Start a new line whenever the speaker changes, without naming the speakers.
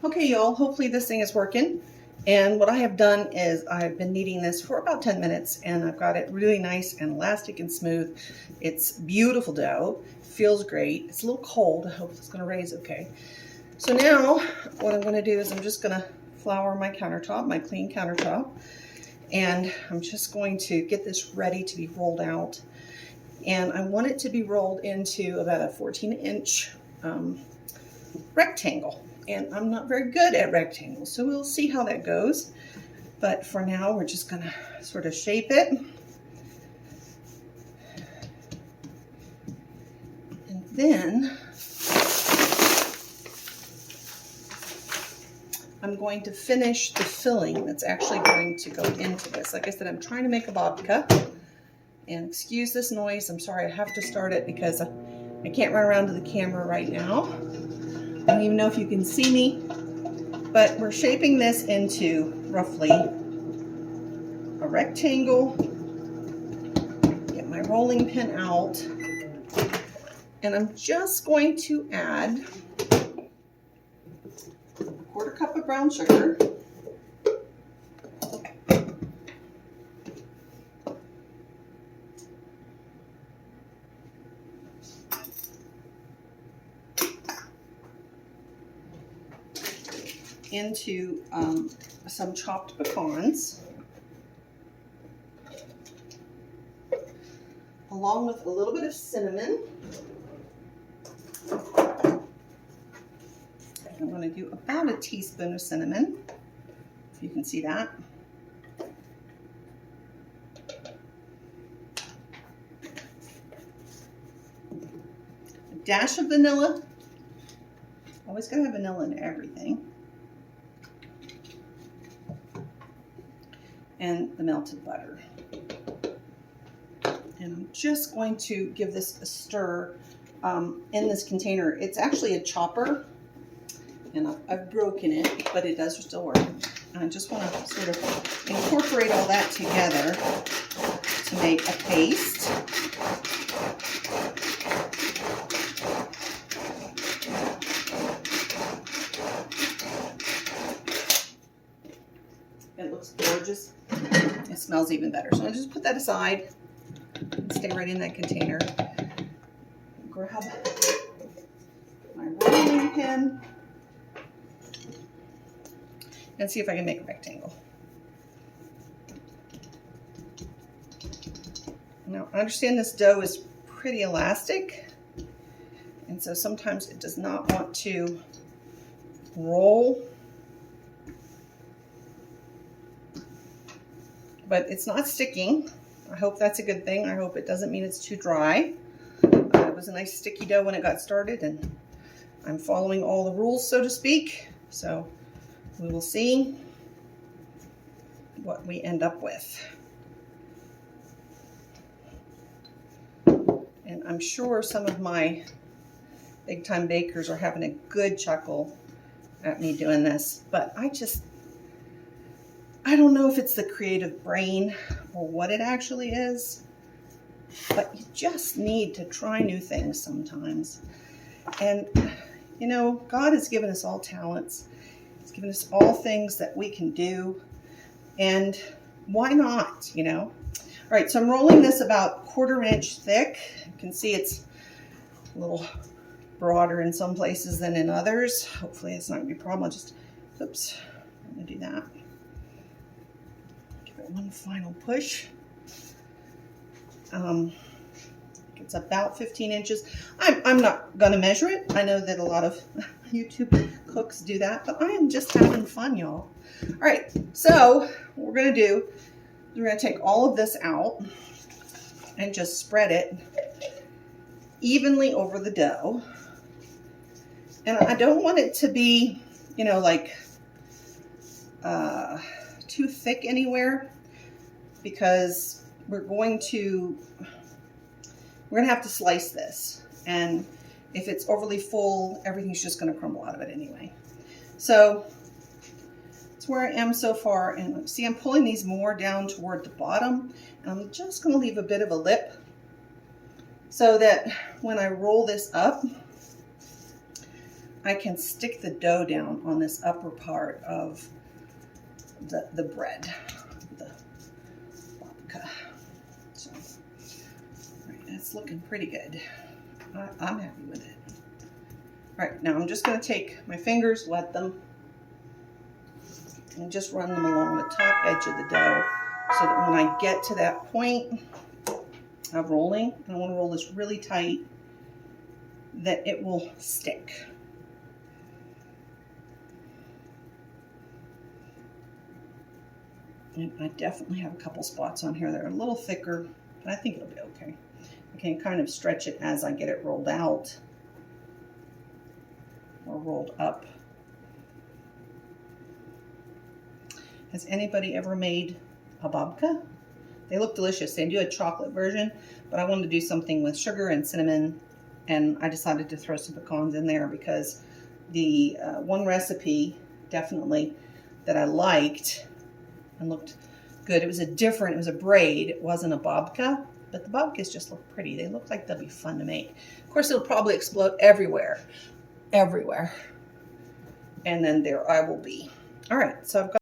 Okay, y'all, hopefully this thing is working. And what I have done is I've been kneading this for about 10 minutes and I've got it really nice and elastic and smooth. It's beautiful dough, feels great. It's a little cold. I hope it's gonna raise okay. So now what I'm gonna do is I'm just gonna flour my countertop, my clean countertop. And I'm just going to get this ready to be rolled out. And I want it to be rolled into about a 14-inch rectangle. And I'm not very good at rectangles, so we'll see how that goes. But for now, we're just gonna sort of shape it. And then I'm going to finish the filling that's actually going to go into this. Like I said, I'm trying to make a babka. And excuse this noise. I'm sorry, I have to start it because I can't run around to the camera right now. I don't even know if you can see me, but we're shaping this into roughly a rectangle. Get my rolling pin out, and I'm just going to add a 1/4 cup of brown sugar. Into some chopped pecans, along with a little bit of cinnamon. I'm going to do about a teaspoon of cinnamon, if you can see that. A dash of vanilla. Always got to have vanilla in everything. And the melted butter. And I'm just going to give this a stir in this container. It's actually a chopper, and I've broken it, but it does still work. And I just want to sort of incorporate all that together to make a paste. It looks gorgeous. It smells even better. So I'll just put that aside and stay right in that container. Grab my rolling pin and see if I can make a rectangle. Now, I understand this dough is pretty elastic, and so sometimes it does not want to roll. But it's not sticking. I hope that's a good thing. I hope it doesn't mean it's too dry. It was a nice sticky dough when it got started, and I'm following all the rules, so to speak. So we will see what we end up with. And I'm sure some of my big time bakers are having a good chuckle at me doing this, but I don't know if it's the creative brain or what it actually is, but you just need to try new things sometimes. And, you know, God has given us all talents. He's given us all things that we can do. And why not, you know? All right, so I'm rolling this about 1/4 inch thick. You can see it's a little broader in some places than in others. Hopefully it's not going to be a problem. I'll just, oops, I'm going to do that. One final push. It's about 15 inches. I'm not going to measure it. I know that a lot of YouTube cooks do that, but I am just having fun, y'all. All right, so what we're going to do is we're going to take all of this out and just spread it evenly over the dough. And I don't want it to be, you know, like too thick anywhere, because we're going to have to slice this, and if it's overly full, everything's just going to crumble out of it anyway. So that's where I am so far, and see, I'm pulling these more down toward the bottom, and I'm just going to leave a bit of a lip so that when I roll this up, I can stick the dough down on this upper part of the bread, the babka. So, right, that's looking pretty good. I'm happy with it. All right, now I'm just going to take my fingers, wet them, and just run them along the top edge of the dough so that when I get to that point of rolling, I want to roll this really tight, that it will stick. And I definitely have a couple spots on here that are a little thicker, but I think it'll be okay. I can kind of stretch it as I get it rolled out or rolled up. Has anybody ever made a babka? They look delicious. They do a chocolate version, but I wanted to do something with sugar and cinnamon, and I decided to throw some pecans in there because the one recipe definitely that I liked and looked good. It was a braid. It wasn't a babka, but the babkas just look pretty. They look like they'll be fun to make. Of course, it'll probably explode everywhere. And then there I will be. All right, so I've got